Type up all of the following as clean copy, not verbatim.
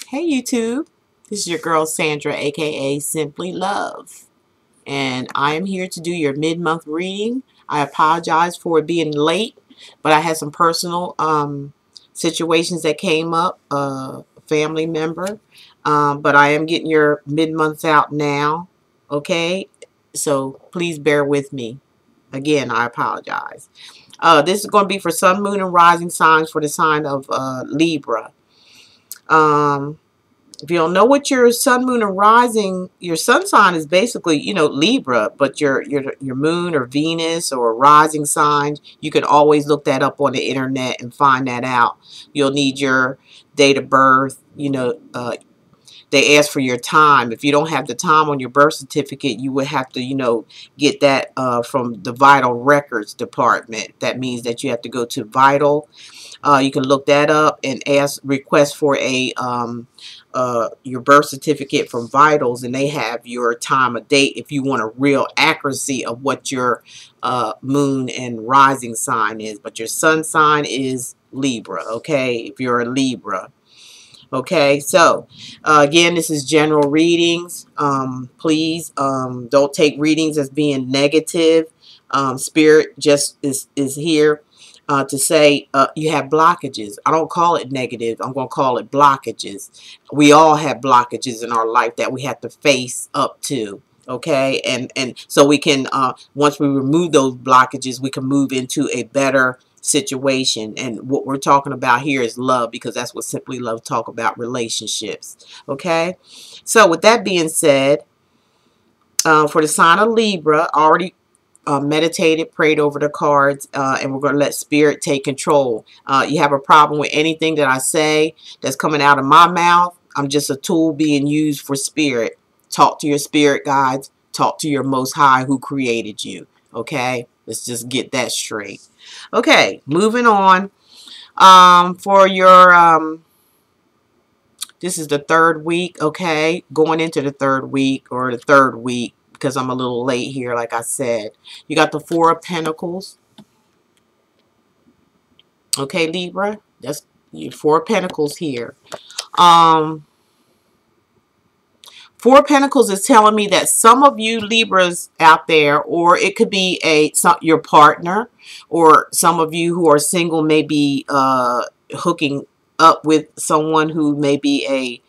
Hey YouTube, this is your girl Sandra, aka Simply Love, and I am here to do your mid-month reading. I apologize for it being late, but I had some personal situations that came up, family member, but I am getting your mid-months out now, okay? So please bear with me. Again, I apologize. This is going to be for Sun, Moon, and Rising signs for the sign of Libra. Um, if you don't know what your sun, moon, and rising, your sun sign is basically, Libra, but your moon or Venus or rising sign, you can always look that up on the internet and find that out. You'll need your date of birth, they ask for your time. If you don't have the time on your birth certificate, you would have to, get that from the Vital Records Department. That means that you have to go to Vital. You can look that up and request for a your birth certificate from Vitals, and they have your time of date if you want a real accuracy of what your moon and rising sign is. But your sun sign is Libra, okay, if you're a Libra. Okay, so again, this is general readings. Please don't take readings as being negative. Spirit just is here to say you have blockages. I don't call it negative. I'm going to call it blockages. We all have blockages in our life that we have to face up to. Okay, and so we can once we remove those blockages, we can move into a better situation. And what we're talking about here is love, because that's what Simply Love talk about, relationships. Okay, so with that being said, for the sign of Libra, I already meditated, prayed over the cards, and we're going to let Spirit take control. You have a problem with anything that I say that's coming out of my mouth, I'm just a tool being used for Spirit. Talk to your spirit guides. Talk to your Most High who created you. Okay? Let's just get that straight. Okay, moving on. For your, this is the third week, okay? Going into the third week, or the third week, because I'm a little late here, like I said. You got the Four of Pentacles. Okay, Libra? That's your Four of Pentacles here. Four of Pentacles is telling me that some of you Libras out there, or it could be your partner, or some of you who are single may be hooking up with someone who may be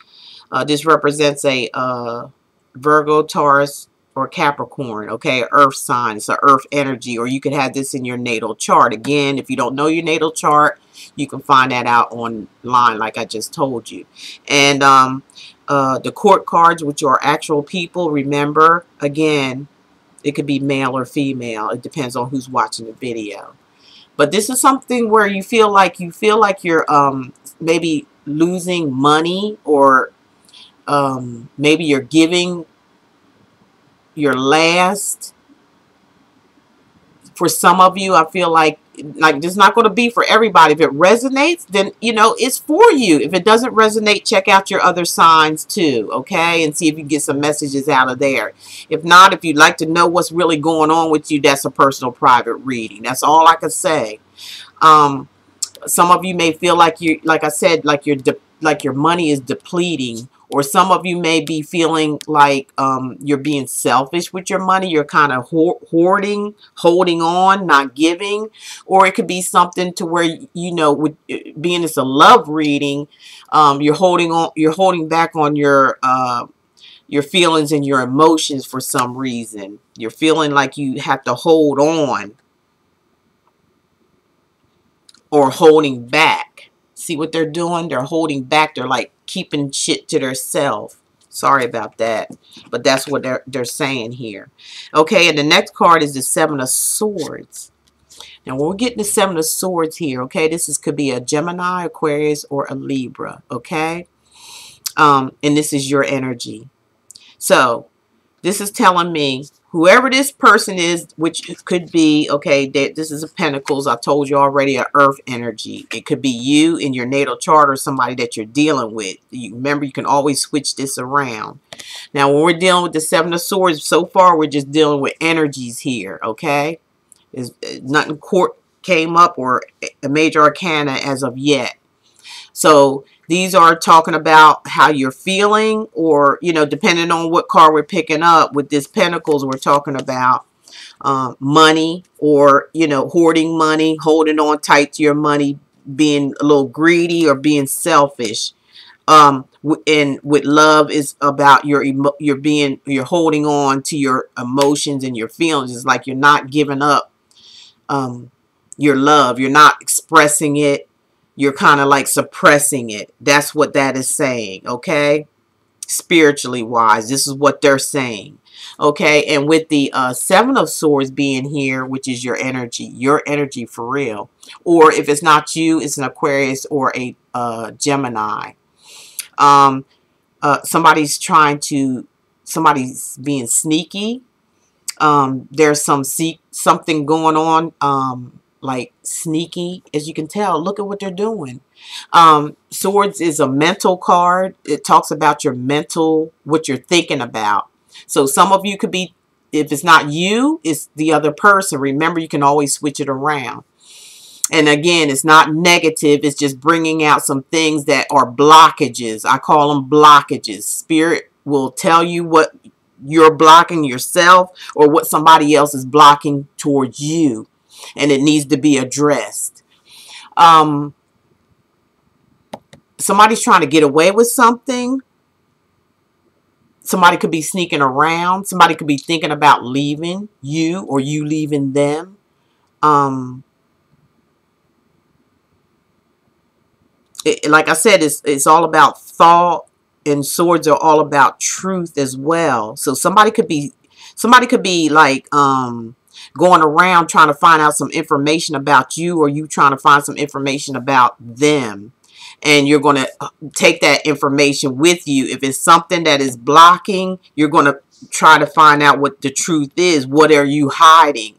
this represents a Virgo, Taurus, or Capricorn, okay, earth sign. It's an earth energy, or you could have this in your natal chart. Again, if you don't know your natal chart, you can find that out online like I just told you. And the court cards, which are actual people, remember, again, it could be male or female. It depends on who's watching the video. But this is something where you feel like you're maybe losing money, or maybe you're giving your last. For some of you, I feel like this is not going to be for everybody. If it resonates, then it's for you. If it doesn't resonate, check out your other signs too, okay, and see if you get some messages out of there. If not, if you'd like to know what's really going on with you, that's a personal private reading. That's all I can say. Some of you may feel like like I said, like your money is depleting, or some of you may be feeling like you're being selfish with your money. You're kind of hoarding, holding on, not giving. Or it could be something to where, with being it's a love reading, you're holding back on your feelings and your emotions for some reason. You're feeling like you have to hold on, or holding back. See what they're doing? They're holding back. They're like keeping shit to themselves. Sorry about that. But that's what they're saying here. Okay, and the next card is the Seven of Swords. Now, when we're getting the Seven of Swords here, okay, could be a Gemini, Aquarius, or a Libra, okay? And this is your energy. So, this is telling me whoever this person is, which could be, okay, this is a Pentacles. I told you already, a earth energy. It could be you in your natal chart, or somebody that you're dealing with. Remember, you can always switch this around. Now, when we're dealing with the Seven of Swords, so far, we're just dealing with energies here, okay? Nothing court came up, or a major arcana as of yet. So these are talking about how you're feeling, or, you know, depending on what card we're picking up. With this Pentacles, we're talking about money, or, you know, hoarding money, holding on tight to your money, being a little greedy or being selfish. And with love is about you're holding on to your emotions and your feelings. It's like you're not giving up your love. You're not expressing it. You're kind of like suppressing it. That's what that is saying, okay? Spiritually wise, this is what they're saying. Okay, and with the Seven of Swords being here, which is your energy for real. Or if it's not you, it's an Aquarius or a Gemini. Um, somebody's being sneaky. There's something going on, like sneaky, as you can tell. Look at what they're doing. Swords is a mental card. It talks about your mental, what you're thinking about. So some of you could be, if it's not you, it's the other person. Remember, you can always switch it around. And again, it's not negative. It's just bringing out some things that are blockages. I call them blockages. Spirit will tell you what you're blocking yourself, or what somebody else is blocking towards you. And it needs to be addressed. Somebody's trying to get away with something. Somebody could be sneaking around. Somebody could be thinking about leaving you, or you leaving them. Like I said, it's all about thought, and swords are all about truth as well. So somebody could be like going around trying to find out some information about you, or you trying to find some information about them. And you're going to take that information with you. If it's something that is blocking, you're going to try to find out what the truth is. What are you hiding?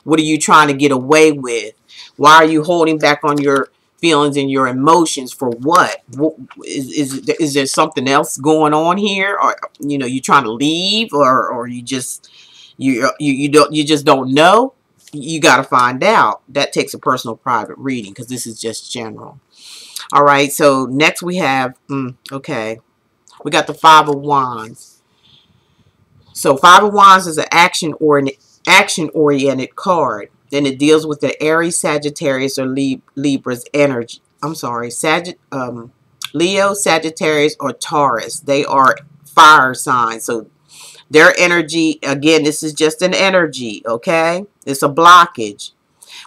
What are you trying to get away with? Why are you holding back on your feelings and your emotions? For what? Is there something else going on here? Or, you know, you trying to leave, or you just you just don't know? You got to find out. That takes a personal private reading, because this is just general. All right, so next we have, okay, we got the Five of Wands. So Five of Wands is an action-oriented card. Then it deals with the Aries, Sagittarius, or Libra's energy. I'm sorry, Leo, Sagittarius, or Taurus. They are fire signs. So their energy, again, this is just an energy, okay? It's a blockage,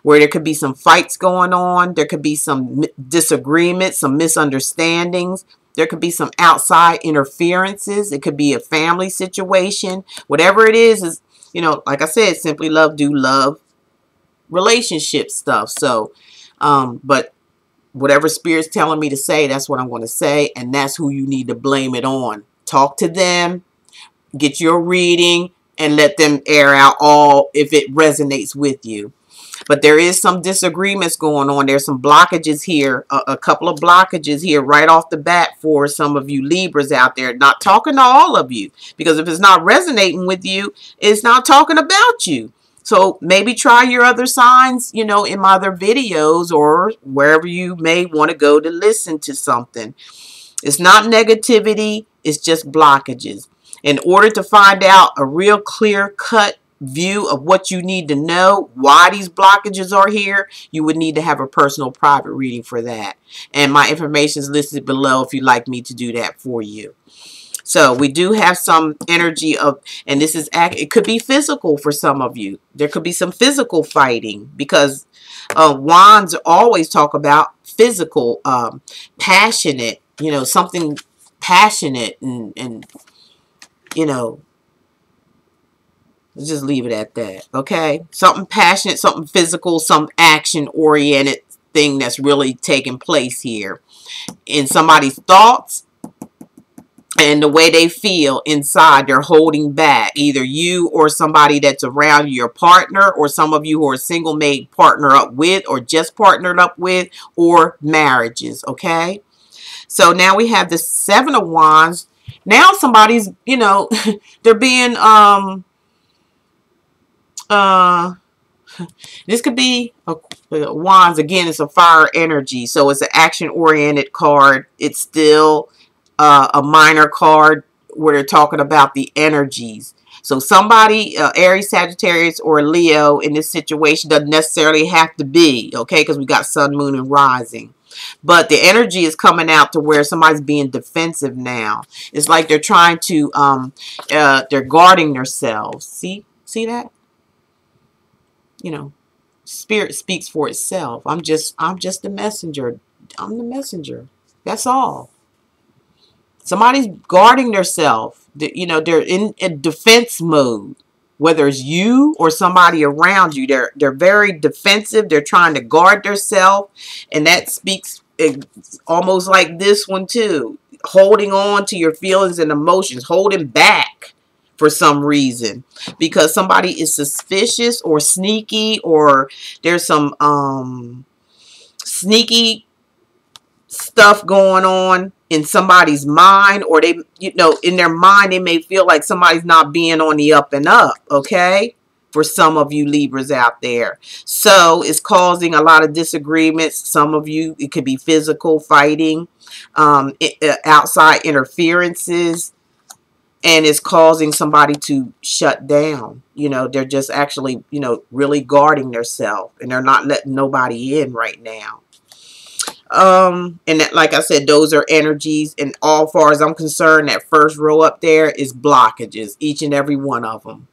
where there could be some fights going on. There could be some disagreements, some misunderstandings. There could be some outside interferences. It could be a family situation. Whatever it is, you know, like I said, Simply Love do love relationship stuff. So, but whatever Spirit's telling me to say, that's what I'm going to say. And that's who you need to blame it on. Talk to them, get your reading, and let them air out all if it resonates with you. But there is some disagreements going on. There's some blockages here, a couple of blockages here right off the bat for some of you Libras out there. Not talking to all of you, because if it's not resonating with you, it's not talking about you. So maybe try your other signs, you know, in my other videos, or wherever you may want to go to listen to something. It's not negativity. It's just blockages. In order to find out a real clear-cut view of what you need to know, why these blockages are here, you would need to have a personal private reading for that. And my information is listed below if you'd like me to do that for you. So we do have some energy of, and this is, it could be physical for some of you. There could be some physical fighting, because wands always talk about physical, passionate, you know, something passionate, and you know, let's just leave it at that, okay? Something passionate, something physical, some action-oriented thing that's really taking place here in somebody's thoughts and the way they feel inside. They're holding back. Either you or somebody that's around you, your partner, or some of you who are single may partner up with, or just partnered up with, or marriages, okay? So now we have the Seven of Wands. Now somebody's, you know, they're being, This could be a wands. Again, it's a fire energy, so it's an action-oriented card. It's still a minor card where they're talking about the energies. So somebody, Aries, Sagittarius, or Leo in this situation doesn't necessarily have to be, okay, because we got sun, moon, and rising. But the energy is coming out to where somebody's being defensive now. It's like they're trying to, they're guarding themselves. See that? You know, spirit speaks for itself. I'm just the messenger. I'm the messenger. That's all. Somebody's guarding themselves. You know, they're in a defense mode. Whether it's you or somebody around you, they're very defensive. They're trying to guard themselves, and that speaks almost like this one too. Holding on to your feelings and emotions, holding back for some reason because somebody is suspicious or sneaky, or there's some sneaky stuff going on in somebody's mind, or they, you know, in their mind they may feel like somebody's not being on the up and up, okay, for some of you Libras out there. So it's causing a lot of disagreements. Some of you, it could be physical fighting, outside interferences, and it's causing somebody to shut down. You know, they're just actually, you know, really guarding themselves, and they're not letting nobody in right now. And that, like I said, those are energies, and all far as I'm concerned, that first row up there is blockages, each and every one of them.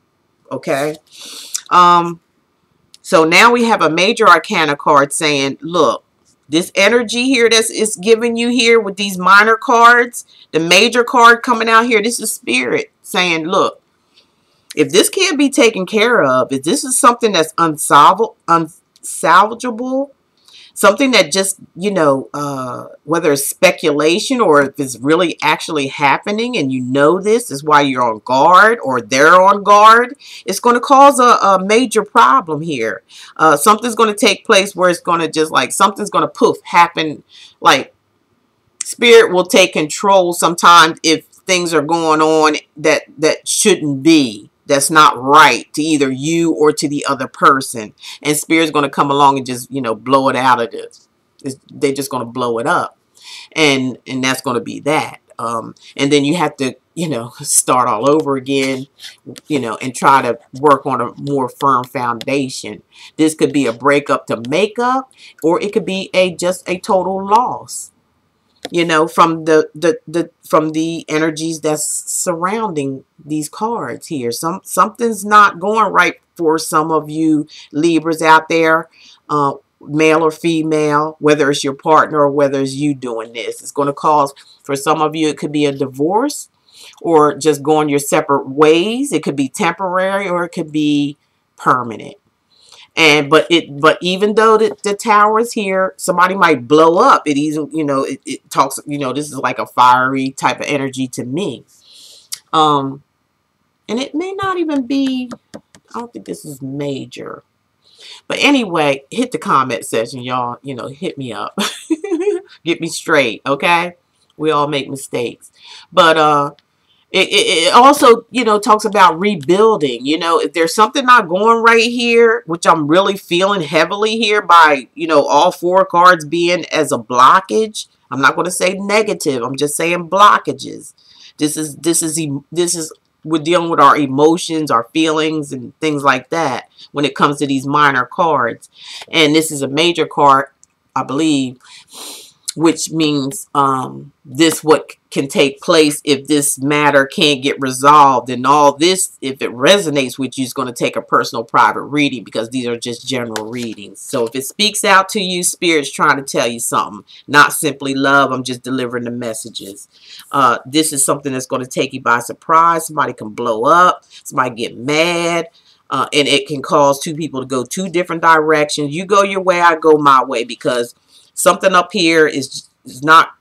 Okay. So now we have a major arcana card saying, look, this energy here that's giving you here with these minor cards, the major card coming out here, this is spirit saying, look, if this can't be taken care of, if this is something that's unsalvageable, something that just, you know, whether it's speculation or if it's really actually happening and you know this is why you're on guard or they're on guard, it's going to cause a major problem here. Something's going to take place where it's going to just like, something's going to poof, happen. Like spirit will take control sometimes if things are going on that shouldn't be. That's not right to either you or to the other person. And spirit's going to come along and just, you know, blow it out of this. They're just going to blow it up. And that's going to be that. And then you have to, you know, start all over again, you know, and try to work on a more firm foundation. This could be a breakup to make up, or it could be just a total loss. You know, from the energies that's surrounding these cards here. Something's not going right for some of you Libras out there, male or female, whether it's your partner or whether it's you doing this. It's going to cause, for some of you, it could be a divorce or just going your separate ways. It could be temporary or it could be permanent. And but even though the tower is here, somebody might blow up. It even, you know, it talks, you know, this is like a fiery type of energy to me. And it may not even be, I don't think this is major. But anyway, hit the comment section, y'all. You know, hit me up. Get me straight, okay? We all make mistakes. But it also, you know, talks about rebuilding. You know, if there's something not going right here, which I'm really feeling heavily here by, you know, all four cards being as a blockage. I'm not going to say negative. I'm just saying blockages. This is we're dealing with our emotions, our feelings, and things like that when it comes to these minor cards. And this is a major card, I believe, which means this what can take place if this matter can't get resolved. And all this, if it resonates with you, is going to take a personal private reading, because these are just general readings. So if it speaks out to you, spirit's trying to tell you something, not simply love. I'm just delivering the messages. This is something that's going to take you by surprise. Somebody can blow up, somebody get mad. And it can cause two people to go two different directions. You go your way, I go my way, because something up here is not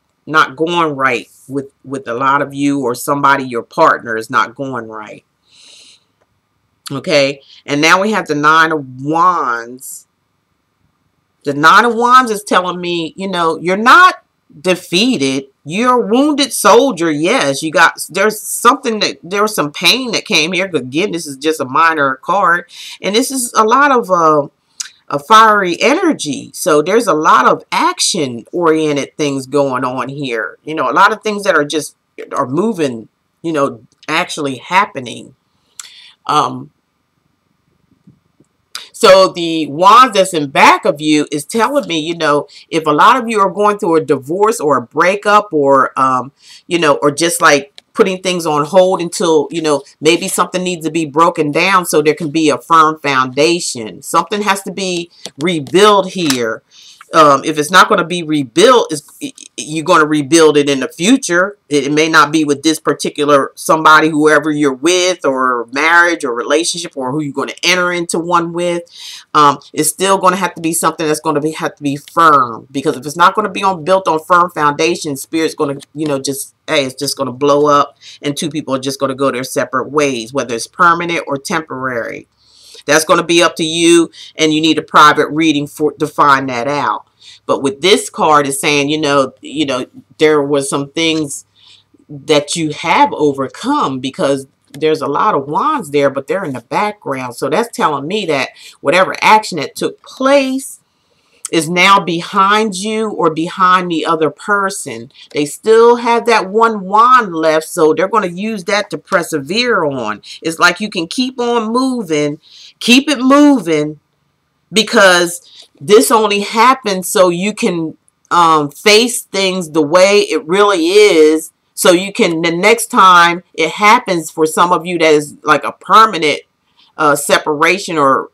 going right with a lot of you, or somebody, your partner, is not going right. Okay, and now we have the Nine of Wands. The Nine of Wands is telling me, you know, you're not defeated. You're a wounded soldier. Yes, you got, there's something that, there was some pain that came here. Again, this is just a minor card. And this is a lot of a fiery energy. So there's a lot of action oriented things going on here. You know, a lot of things that are just are moving, you know, actually happening. Um, So the wand that's in back of you is telling me, you know, if a lot of you are going through a divorce or a breakup or, you know, or just like putting things on hold until, you know, maybe something needs to be broken down so there can be a firm foundation. Something has to be rebuilt here. If it's not going to be rebuilt, you're going to rebuild it in the future. It may not be with this particular somebody, whoever you're with, or marriage or relationship, or who you're going to enter into one with. It's still going to have to be something that's going to have to be firm, because if it's not going to be built on firm foundation, spirit's going to, you know, just, hey, it's just going to blow up, and two people are just going to go their separate ways, whether it's permanent or temporary. That's going to be up to you, and you need a private reading to find that out. But with this card, is saying, you know, there was some things that you have overcome, because there's a lot of wands there, but they're in the background. So that's telling me that whatever action that took place is now behind you or behind the other person. They still have that one wand left, so they're going to use that to persevere on. It's like you can keep on moving, keep it moving, because this only happens so you can face things the way it really is, so you can, the next time it happens for some of you that is like a permanent separation or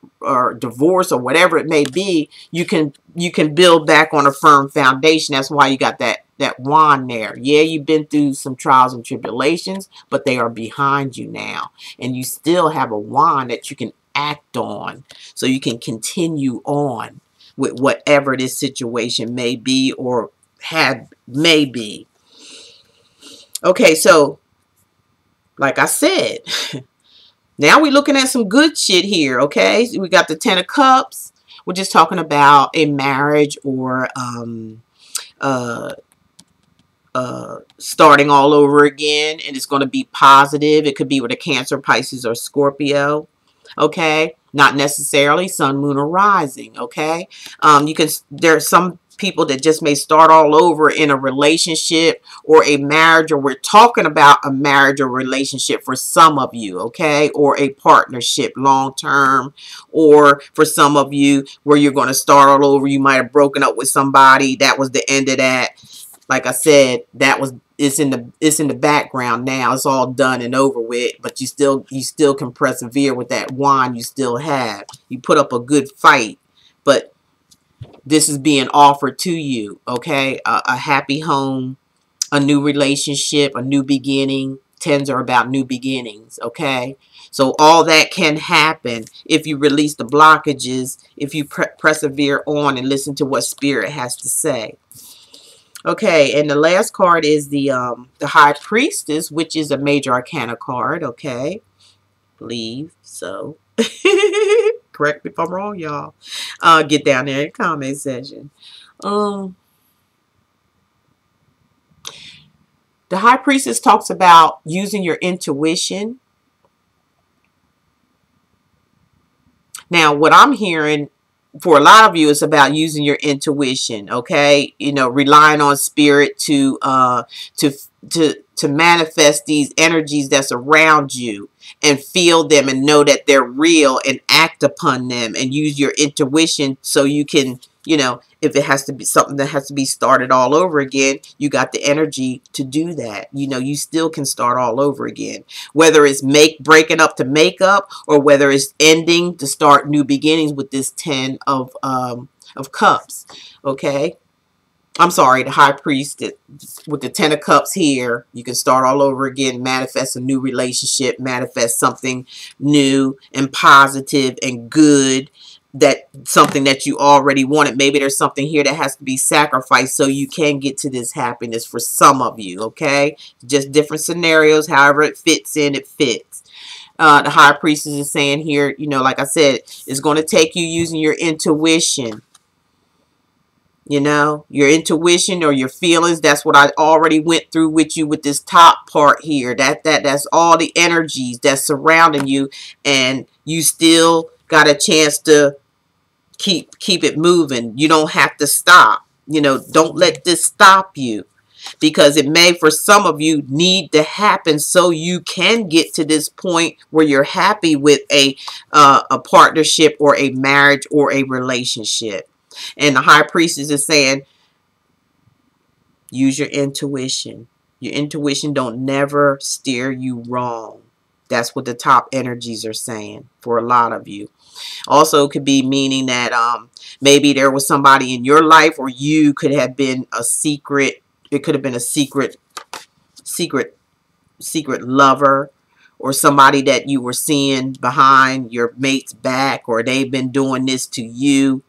divorce or whatever it may be, you can build back on a firm foundation. That's why you got that wand there. Yeah, you've been through some trials and tribulations, but they are behind you now, and you still have a wand that you can act on, so you can continue on with whatever this situation may be or may be. Okay, so like I said, now we're looking at some good shit here, okay? So we got the Ten of Cups. We're just talking about a marriage or starting all over again, and it's going to be positive. It could be with a Cancer, Pisces, or Scorpio, okay? Not necessarily Sun, Moon, or Rising, okay? There's some people that just may start all over in a relationship or a marriage, or we're talking about a marriage or relationship for some of you, okay? Or a partnership long term, or for some of you where you're going to start all over. You might have broken up with somebody. That was the end of that. Like I said, it's in the background now. It's all done and over with, but you still can persevere with that wand you still have. You put up a good fight, but this is being offered to you, okay? A happy home, a new relationship, a new beginning. Tens are about new beginnings, okay? So all that can happen if you release the blockages, if you persevere on and listen to what Spirit has to say. Okay, and the last card is the High Priestess, which is a major arcana card, okay? Believe so. Correct me if I'm wrong, y'all. Get down there in the comment section. The High Priestess talks about using your intuition. Now, what I'm hearing for a lot of you is about using your intuition, okay? You know, relying on Spirit to manifest these energies that's around you, and feel them and know that they're real, and act upon them, and use your intuition so you can, you know, if it has to be something that has to be started all over again, you got the energy to do that. You know, you still can start all over again, whether it's breaking up to make up, or whether it's ending to start new beginnings with this Ten of Cups, okay? I'm sorry, the High Priest with the Ten of Cups here. You can start all over again, manifest a new relationship, manifest something new and positive and good, that something that you already wanted. Maybe there's something here that has to be sacrificed so you can get to this happiness for some of you, okay? Just different scenarios, however it fits in, it fits. The High Priestess is saying here, you know, like I said, it's going to take you using your intuition. You know, your intuition or your feelings. That's what I already went through with you with this top part here. That's all the energies that's surrounding you, and you still got a chance to keep it moving. You don't have to stop. You know, don't let this stop you, because it may, for some of you, need to happen so you can get to this point where you're happy with a partnership or a marriage or a relationship. And the high priestess is saying, use your intuition. Your intuition don't never steer you wrong. That's what the top energies are saying for a lot of you. Also, it could be meaning that maybe there was somebody in your life, or you could have been a secret. It could have been a secret lover, or somebody that you were seeing behind your mate's back, or they've been doing this to you.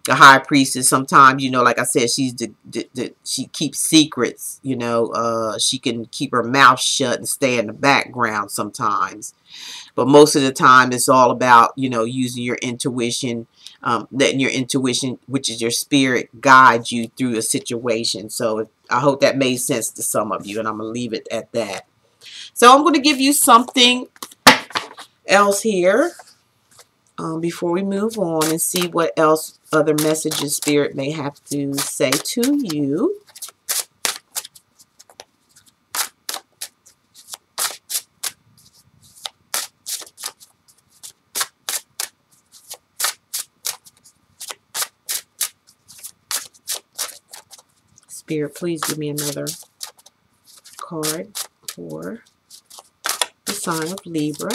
The high priestess, sometimes, you know, like I said, she keeps secrets. You know, she can keep her mouth shut and stay in the background sometimes. But most of the time, it's all about, you know, using your intuition, letting your intuition, which is your spirit, guide you through a situation. So I hope that made sense to some of you, and I'm going to leave it at that. So I'm going to give you something else here before we move on and see what else other messages Spirit may have to say to you. Spirit, please give me another card for the sign of Libra.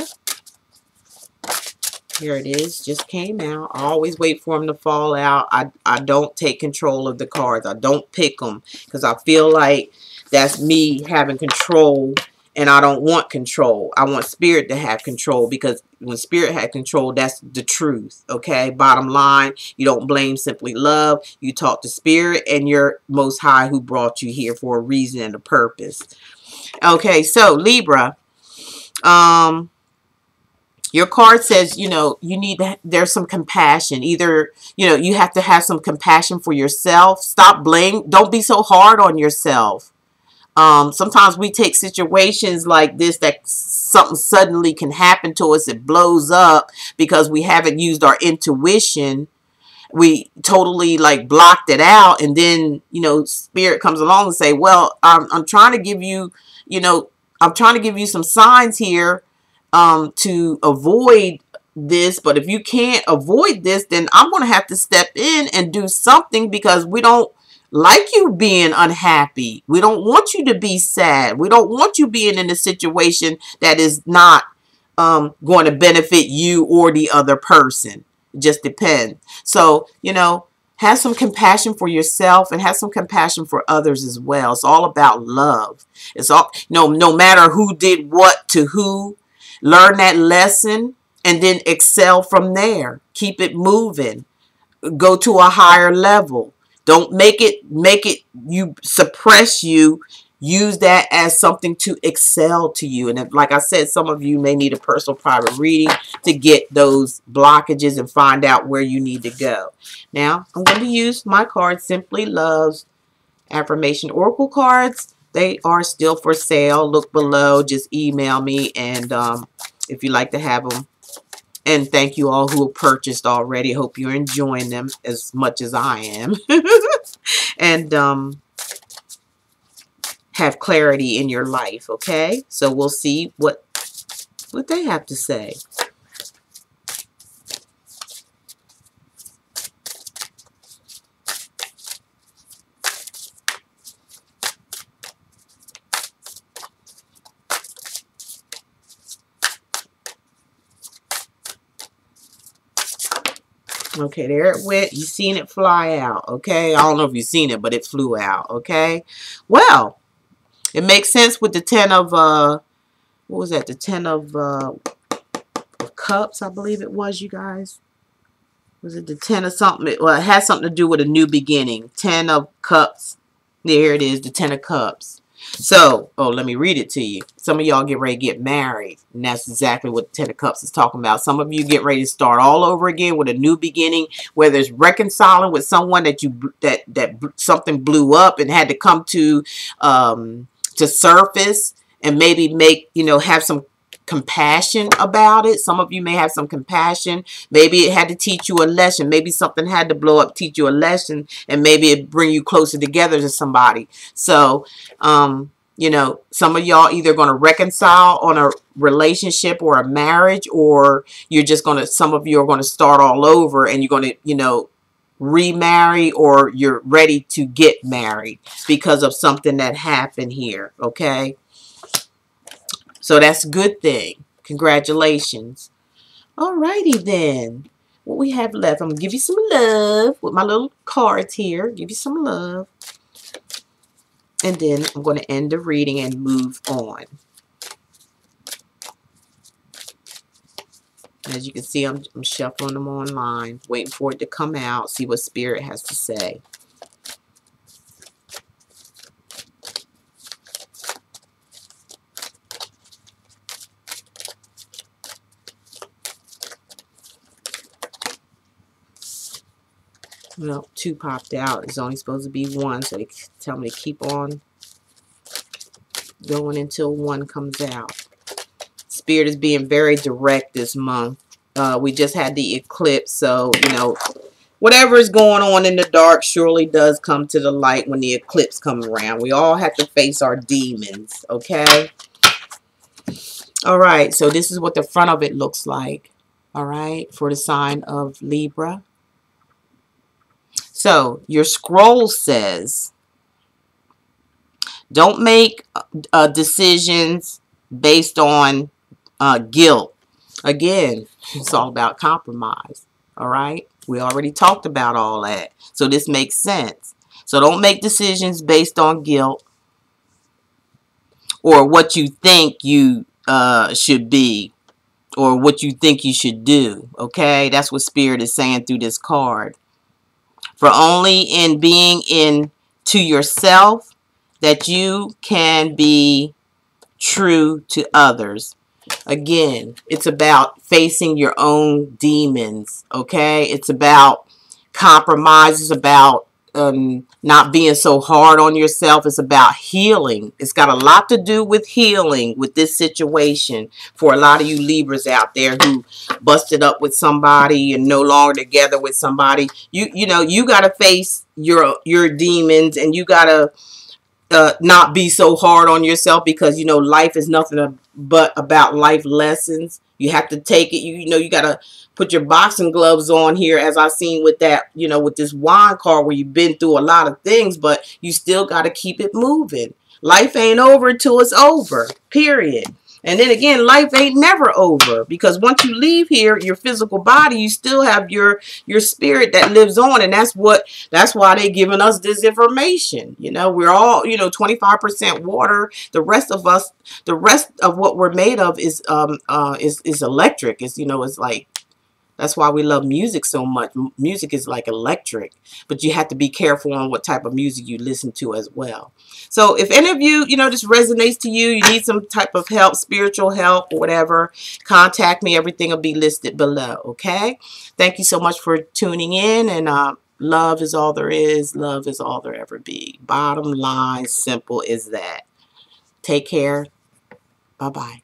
Here it is. Just came out. I always wait for them to fall out. I don't take control of the cards. I don't pick them because I feel like that's me having control, and I don't want control. I want Spirit to have control, because when Spirit had control, that's the truth. Okay? Bottom line, you don't blame Simply Love. You talk to Spirit and your Most High, who brought you here for a reason and a purpose. Okay, so Libra, your card says, you know, you need to, there's some compassion. Either, you know, you have to have some compassion for yourself. Stop blame. Don't be so hard on yourself. Sometimes we take situations like this, that something suddenly can happen to us. It blows up because we haven't used our intuition. We totally like blocked it out. And then, you know, Spirit comes along and say, well, I'm trying to give you, you know, I'm trying to give you some signs here to avoid this. But if you can't avoid this, then I'm going to have to step in and do something, because we don't like you being unhappy. We don't want you to be sad. We don't want you being in a situation that is not going to benefit you or the other person. It just depends. So, you know, have some compassion for yourself and have some compassion for others as well. It's all about love. It's all, no matter who did what to who, learn that lesson and then excel from there. Keep it moving. Go to a higher level. Don't make it you suppress you. Use that as something to excel to you. And if, like I said, some of you may need a personal private reading to get those blockages and find out where you need to go. Now, I'm going to use my card, Simply Love's Affirmation Oracle cards. They are still for sale. Look below. Just email me, and if you'd like to have them. And thank you all who have purchased already. Hope you're enjoying them as much as I am. And have clarity in your life, okay? So we'll see what they have to say. Okay, there it went. You seen it fly out, okay? I don't know if you've seen it, but it flew out, okay? Well, it makes sense with the 10 of, what was that? The 10 of cups, I believe it was, you guys. Was it the 10 of something? Well, it has something to do with a new beginning. 10 of cups. There it is, the 10 of cups. So, oh, let me read it to you. Some of y'all get ready to get married, and that's exactly what the Ten of Cups is talking about. Some of you get ready to start all over again with a new beginning, whether it's reconciling with someone that something blew up and had to come to surface, and maybe have some compassion about it. Some of you may have some compassion. Maybe it had to teach you a lesson. Maybe something had to blow up, teach you a lesson, and maybe it bring you closer together to somebody. So, some of y'all either going to reconcile on a relationship or a marriage, or some of you are going to start all over, and you're going to, remarry, or you're ready to get married because of something that happened here. Okay. So that's a good thing. Congratulations. Alrighty then. What we have left, I'm going to give you some love with my little cards here. Give you some love. And then I'm going to end the reading and move on. As you can see, I'm shuffling them online, waiting for it to come out, see what Spirit has to say. Well, 2 popped out. It's only supposed to be 1, so they tell me to keep on going until 1 comes out. Spirit is being very direct this month. We just had the eclipse, so, whatever is going on in the dark surely does come to the light when the eclipse comes around. We all have to face our demons, okay? All right, so this is what the front of it looks like, all right, for the sign of Libra. So your scroll says, don't make decisions based on guilt. Again, it's all about compromise. All right. We already talked about all that. So this makes sense. So don't make decisions based on guilt or what you think you should be or what you think you should do. Okay. That's what Spirit is saying through this card. For only in being to yourself that you can be true to others. Again, it's about facing your own demons, okay? It's about compromise. It's about not being so hard on yourself. It's about healing. It's got a lot to do with healing with this situation for a lot of you Libras out there who busted up with somebody and no longer together with somebody. You got to face your demons, and you got to not be so hard on yourself, because life is nothing but about life lessons. You have to take it. You got to put your boxing gloves on here, as I've seen with that, with this wine card, where you've been through a lot of things, but you still got to keep it moving. Life ain't over until it's over, period. And then again, life ain't never over, because once you leave here, your physical body, you still have your spirit that lives on. And that's why they giving us this information. We're all, 25% water. The rest of what we're made of is electric. It's like, that's why we love music so much. Music is like electric, but you have to be careful on what type of music you listen to as well. So if any of you, this resonates to you, you need some type of help, spiritual help or whatever, contact me. Everything will be listed below, okay? Thank you so much for tuning in, and love is all there is. Love is all there ever be. Bottom line, simple as that. Take care. Bye-bye.